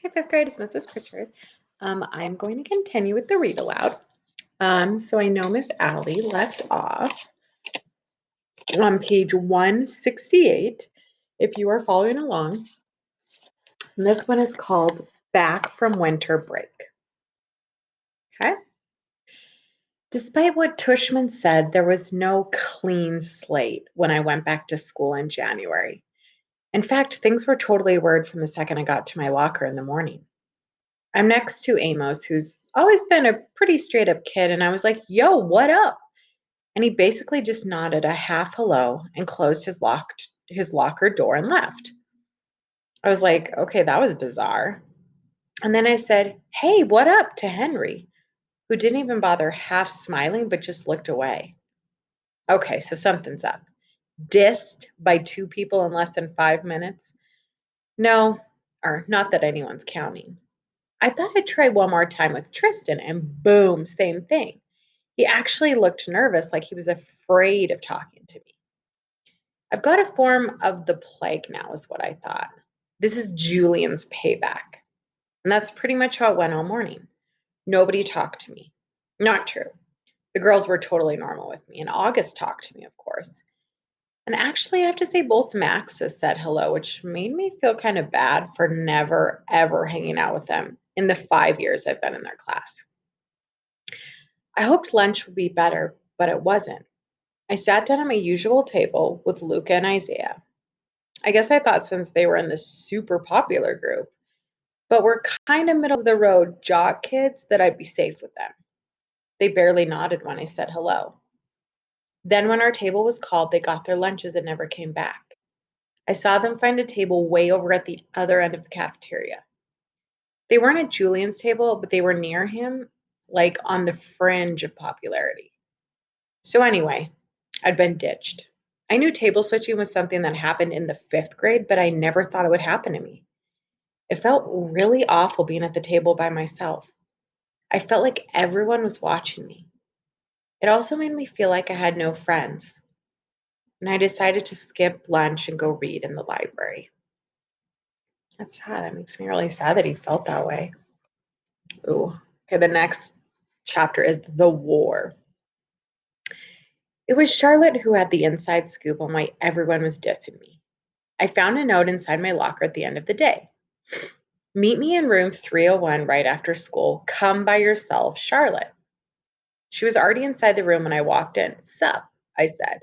Hi, fifth grade. It's Mrs. Pritchard. I'm going to continue with the read aloud. So I know Miss Allie left off on page 168. If you are following along, and this one is called Back from Winter Break. Okay. Despite what Tushman said, there was no clean slate when I went back to school in January. In fact, things were totally weird from the second I got to my locker in the morning. I'm next to Amos, who's always been a pretty straight up kid, and I was like, yo, what up? And he basically just nodded a half hello and closed his locker door and left. I was like, okay, that was bizarre. And then I said, hey, what up to Henry, who didn't even bother half smiling but just looked away. Okay, so something's up. Dissed by two people in less than 5 minutes? No, or not that anyone's counting. I thought I'd try one more time with Tristan, and boom, same thing. He actually looked nervous, like he was afraid of talking to me. I've got a form of the plague now, is what I thought. This is Julian's payback. And that's pretty much how it went all morning. Nobody talked to me. Not true. The girls were totally normal with me, and August talked to me, of course. And actually, I have to say, both Maxes said hello, which made me feel kind of bad for never, ever hanging out with them in the 5 years I've been in their class. I hoped lunch would be better, but it wasn't. I sat down at my usual table with Luca and Isaiah. I guess I thought since they were in this super popular group, but were kind of middle of the road jock kids, that I'd be safe with them. They barely nodded when I said hello. Then, when our table was called, they got their lunches and never came back. I saw them find a table way over at the other end of the cafeteria. They weren't at Julian's table, but they were near him, like on the fringe of popularity. So, anyway, I'd been ditched. I knew table switching was something that happened in the fifth grade, but I never thought it would happen to me. It felt really awful being at the table by myself. I felt like everyone was watching me. It also made me feel like I had no friends, and I decided to skip lunch and go read in the library. That's sad. That makes me really sad that he felt that way. Ooh. Okay, the next chapter is The War. It was Charlotte who had the inside scoop on why everyone was dissing me. I found a note inside my locker at the end of the day. Meet me in room 301 right after school. Come by yourself, Charlotte. She was already inside the room when I walked in. Sup, I said.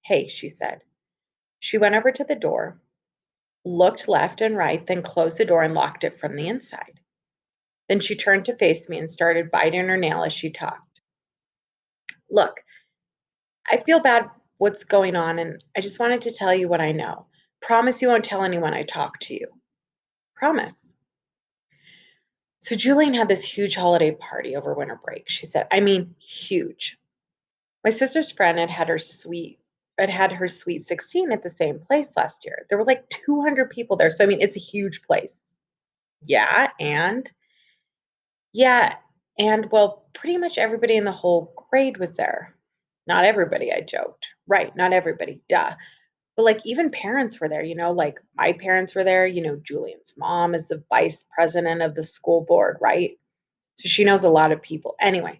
Hey, she said. She went over to the door, looked left and right, then closed the door and locked it from the inside. Then she turned to face me and started biting her nail as she talked. Look, I feel bad what's going on, and I just wanted to tell you what I know. Promise you won't tell anyone I talk to you. Promise. So Julian had this huge holiday party over winter break, she said. I mean, huge. My sister's friend had her sweet 16 at the same place last year. There were like 200 people there. So I mean, it's a huge place. Yeah, and yeah, and well, pretty much everybody in the whole grade was there. Not everybody, I joked. Right, not everybody. Duh. But like even parents were there, like my parents were there, Julian's mom is the vice president of the school board, right? So she knows a lot of people. Anyway,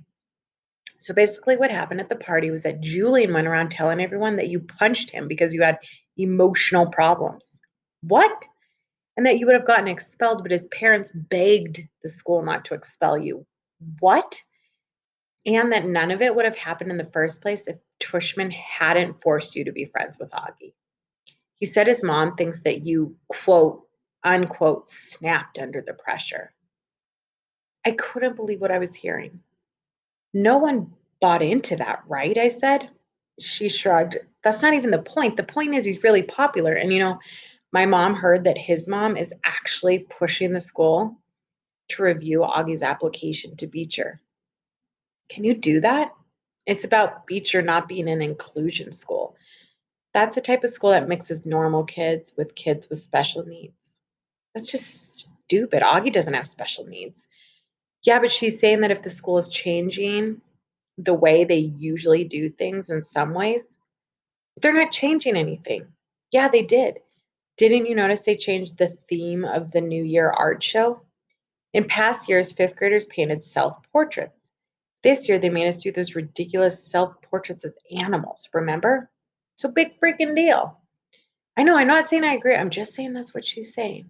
so basically, what happened at the party was that Julian went around telling everyone that you punched him because you had emotional problems. What? And that you would have gotten expelled, but his parents begged the school not to expel you. What? And that none of it would have happened in the first place if Tushman hadn't forced you to be friends with Augie. He said his mom thinks that you, quote, unquote, snapped under the pressure. I couldn't believe what I was hearing. No one bought into that, right? I said. She shrugged. That's not even the point. The point is he's really popular. And my mom heard that his mom is actually pushing the school to review Augie's application to Beecher. Can you do that? It's about Beecher not being an inclusion school. That's the type of school that mixes normal kids with special needs. That's just stupid. Augie doesn't have special needs. Yeah, but she's saying that if the school is changing the way they usually do things in some ways, they're not changing anything. Yeah, they did. Didn't you notice they changed the theme of the New Year art show? In past years, fifth graders painted self portraits. This year, they made us do those ridiculous self portraits as animals, remember? It's a big freaking deal. I know, I'm not saying I agree. I'm just saying that's what she's saying.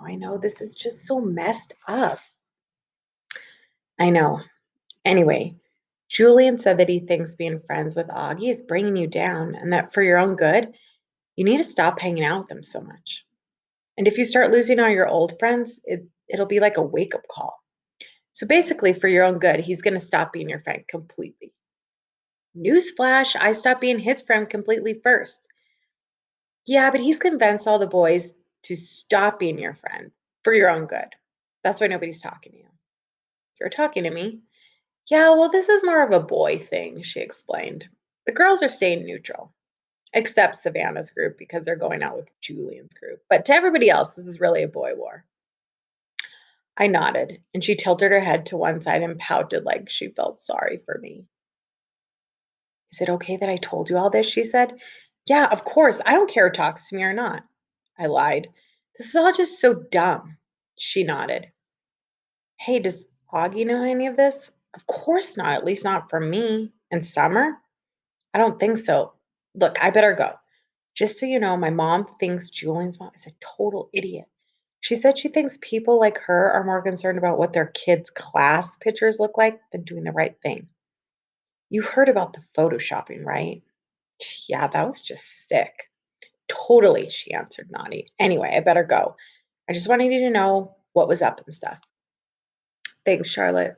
I know. This is just so messed up. I know. Anyway, Julian said that he thinks being friends with Augie is bringing you down and that for your own good, you need to stop hanging out with him so much. And if you start losing all your old friends, it'll be like a wake up call. So basically, for your own good, he's going to stop being your friend completely. Newsflash, I stopped being his friend completely first. Yeah, but he's convinced all the boys to stop being your friend for your own good. That's why nobody's talking to you. You're talking to me. Yeah, well, this is more of a boy thing, she explained. The girls are staying neutral, except Savannah's group because they're going out with Julian's group. But to everybody else, this is really a boy war. I nodded, and she tilted her head to one side and pouted like she felt sorry for me. Is it okay that I told you all this? She said. Yeah, of course. I don't care who talks to me or not. I lied. This is all just so dumb. She nodded. Hey, does Augie know any of this? Of course not, at least not from me. And Summer? I don't think so. Look, I better go. Just so you know, my mom thinks Julian's mom is a total idiot. She said she thinks people like her are more concerned about what their kids' class pictures look like than doing the right thing. You heard about the photoshopping, right? Yeah, that was just sick. Totally, she answered, naughty. Anyway, I better go. I just wanted you to know what was up and stuff. Thanks, Charlotte.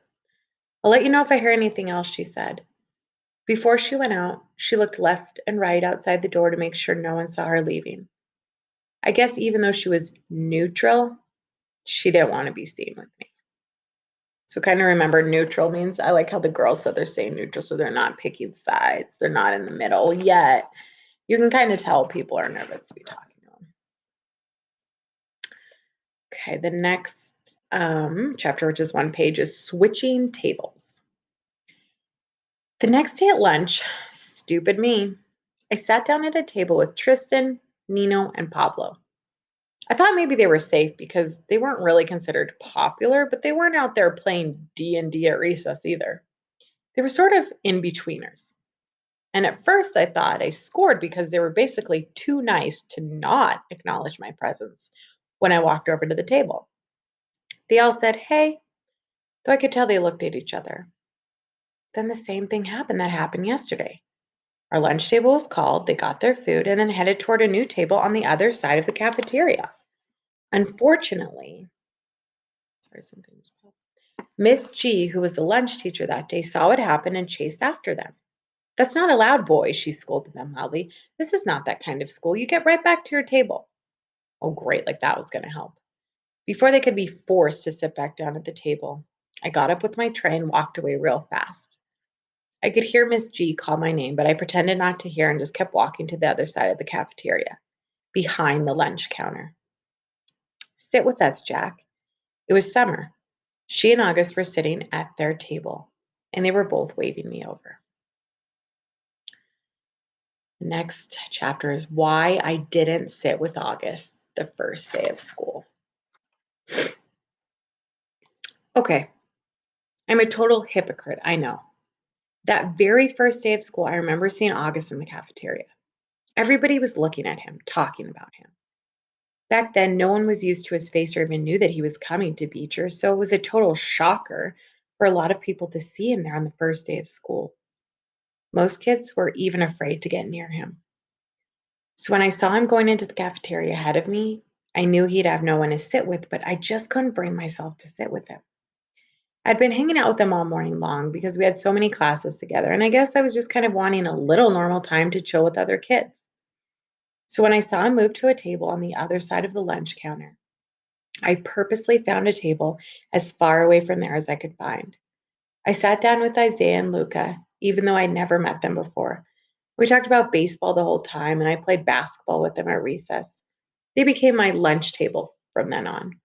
I'll let you know if I hear anything else, she said. Before she went out, she looked left and right outside the door to make sure no one saw her leaving. I guess even though she was neutral, she didn't want to be seen with me. So kind of remember neutral means I like how the girls said they're staying neutral, so they're not picking sides. They're not in the middle yet. You can kind of tell people are nervous to be talking to them. Okay, the next chapter, which is one page, is switching tables. The next day at lunch, stupid me, I sat down at a table with Tristan, Nino, and Pablo. I thought maybe they were safe because they weren't really considered popular, but they weren't out there playing D&D at recess either. They were sort of in-betweeners. And at first I thought I scored because they were basically too nice to not acknowledge my presence when I walked over to the table. They all said, "Hey," though I could tell they looked at each other. Then the same thing happened that happened yesterday. Our lunch table was called, they got their food, and then headed toward a new table on the other side of the cafeteria. Unfortunately, sorry, something was popped. Miss G, who was the lunch teacher that day, saw what happened and chased after them. That's not allowed, boys, she scolded them loudly. This is not that kind of school. You get right back to your table. Oh, great, like that was going to help. Before they could be forced to sit back down at the table, I got up with my tray and walked away real fast. I could hear Miss G call my name, but I pretended not to hear and just kept walking to the other side of the cafeteria, behind the lunch counter. Sit with us, Jack. It was Summer. She and August were sitting at their table, and they were both waving me over. The next chapter is why I didn't sit with August the first day of school. Okay, I'm a total hypocrite, I know. That very first day of school, I remember seeing August in the cafeteria. Everybody was looking at him, talking about him. Back then, no one was used to his face or even knew that he was coming to Beecher, so it was a total shocker for a lot of people to see him there on the first day of school. Most kids were even afraid to get near him. So when I saw him going into the cafeteria ahead of me, I knew he'd have no one to sit with, but I just couldn't bring myself to sit with him. I'd been hanging out with him all morning long because we had so many classes together, and I guess I was just kind of wanting a little normal time to chill with other kids. So when I saw him move to a table on the other side of the lunch counter, I purposely found a table as far away from there as I could find. I sat down with Isaiah and Luca, even though I'd never met them before. We talked about baseball the whole time, and I played basketball with them at recess. They became my lunch table from then on.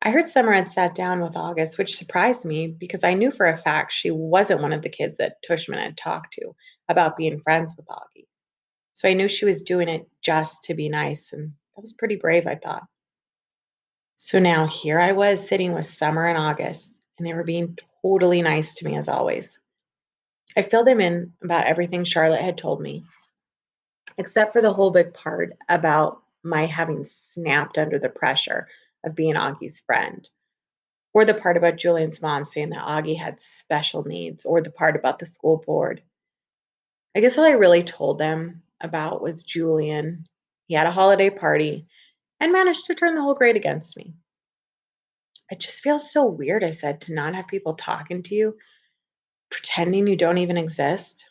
I heard Summer had sat down with August, which surprised me because I knew for a fact she wasn't one of the kids that Tushman had talked to about being friends with Augie. So I knew she was doing it just to be nice, and that was pretty brave, I thought. So now here I was sitting with Summer and August, and they were being totally nice to me as always. I filled them in about everything Charlotte had told me, except for the whole big part about my having snapped under the pressure of being Augie's friend, or the part about Julian's mom saying that Augie had special needs, or the part about the school board. I guess all I really told them about was Julian. He had a holiday party and managed to turn the whole grade against me. It just feels so weird, I said, to not have people talking to you, pretending you don't even exist.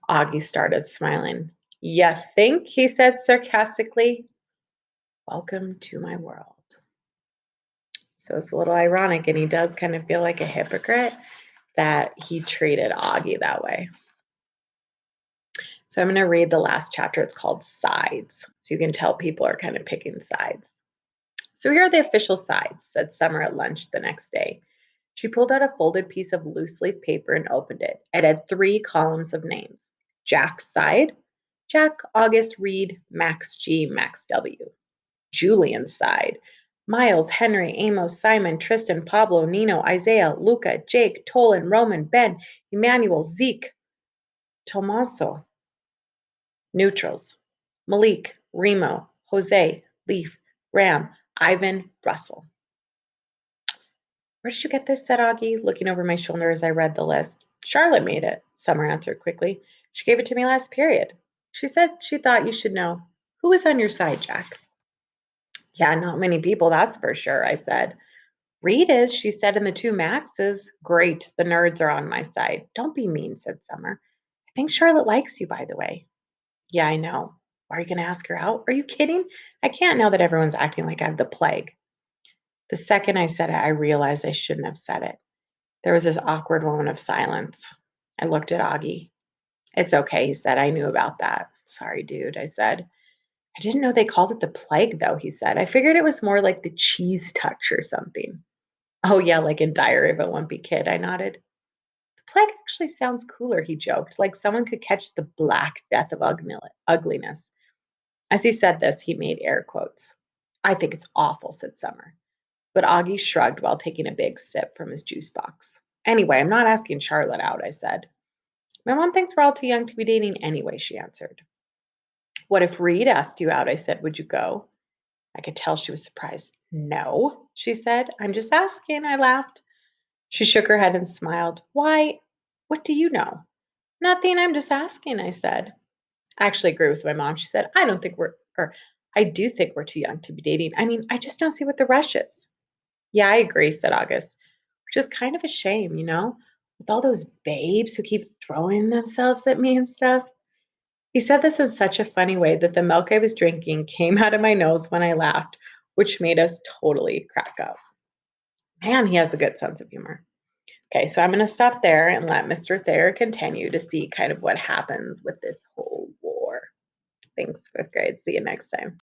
Augie started smiling. "Ya think?" he said sarcastically. "Welcome to my world." So it's a little ironic, and he does kind of feel like a hypocrite that he treated Augie that way. So I'm going to read the last chapter. It's called Sides. So you can tell people are kind of picking sides. "So here are the official sides," said Summer at lunch the next day. She pulled out a folded piece of loose leaf paper and opened it. It had 3 columns of names. Jack's side: Jack, August, Reed, Max G, Max W. Julian's side: Miles, Henry, Amos, Simon, Tristan, Pablo, Nino, Isaiah, Luca, Jake, Tolan, Roman, Ben, Emmanuel, Zeke, Tomaso. Neutrals: Malik, Remo, Jose, Leaf, Ram, Ivan, Russell. "Where did you get this?" said Augie, looking over my shoulder as I read the list. "Charlotte made it," Summer answered quickly. "She gave it to me last period. She said she thought you should know. Who is on your side, Jack?" "Yeah, not many people, that's for sure," I said. "Reed is," she said, "and the 2 Maxes. Great, the nerds are on my side." "Don't be mean," said Summer. "I think Charlotte likes you, by the way." "Yeah, I know. Are you going to ask her out? Are you kidding? I can't now that everyone's acting like I have the plague." The second I said it, I realized I shouldn't have said it. There was this awkward moment of silence. I looked at Augie. "It's okay," he said. "I knew about that." "Sorry, dude," I said. "I didn't know they called it the plague, though," he said. "I figured it was more like the cheese touch or something." "Oh, yeah, like in Diary of a Wimpy Kid," I nodded. "The plague actually sounds cooler," he joked, "like someone could catch the black death of ugliness." As he said this, he made air quotes. "I think it's awful," said Summer. But Augie shrugged while taking a big sip from his juice box. "Anyway, I'm not asking Charlotte out," I said. "My mom thinks we're all too young to be dating anyway," she answered. "What if Reed asked you out?" I said. "Would you go?" I could tell she was surprised. "No," she said. "I'm just asking," I laughed. She shook her head and smiled. "Why, what do you know?" "Nothing, I'm just asking," I said. I actually agree with my mom. She said, I do think we're too young to be dating. I mean, I just don't see what the rush is." "Yeah, I agree," said August, which is kind of a shame, with all those babes who keep throwing themselves at me and stuff. He said this in such a funny way that the milk I was drinking came out of my nose when I laughed, which made us totally crack up. Man, he has a good sense of humor. Okay, so I'm going to stop there and let Mr. Thayer continue to see kind of what happens with this whole war. Thanks, 5th grade. See you next time.